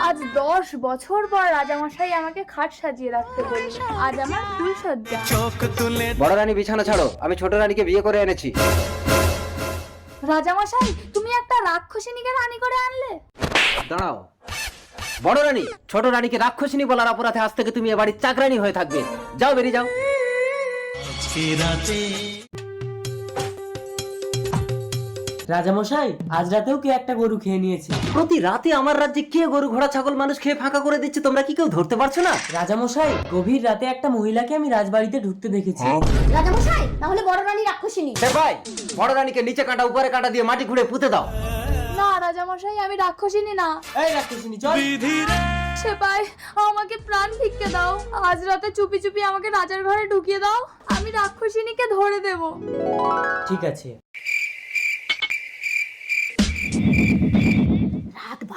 আজ 10 বছর পর রাজামশাই আমাকে খাট সাজিয়ে রাখতে বললেন। আজ আমার ফুল সজ্জা। বড় রানী বিছানা ছাড়ো, আমি ছোট রানীকে বিয়ে করে এনেছি। রাজামশাই, তুমি একটা রাক্ষসিনীকে রানী করে আনলে। দাঁড়াও, বড় রানী ছোট রানীকে রাক্ষসিনী বলার অপরাধে আজ থেকে তুমি এ বাড়ির চাকরানী হয়ে থাকবে। যাও, বেরিয়ে যাও। রাজামশাই, আজ রাতেও কে একটা গরু খেয়ে নিয়েছে। প্রতি রাতে আমার রাজ্যে কে গরু ঘোড়া ছাগল মানুষ খেয়ে ফাঁকা করে দিচ্ছে, তোমরা কি কেউ ধরতে পারছো না? রাজামশাই, গভীর রাতে একটা মহিলাকে আমি রাজবাড়িতে ঢুকতে দেখেছি। রাজামশাই, তাহলে বড় রানী রাক্ষসিনী। ভাই, বড় রানীকে নিচে কাটা উপরে কাটা দিয়ে মাটি ঘুরে পুঁতে দাও। না রাজামশাই, আমি রাক্ষসিনী না। এই রাক্ষসিনী, চল। সেপাই, আমাকে প্রাণ ভিক্ষে দাও। আজ রাতে চুপি চুপি আমাকে রাজার ঘরে ঢুকিয়ে দাও। আমি রাক্ষসিনীকে ধরে দেব। ঠিক আছে।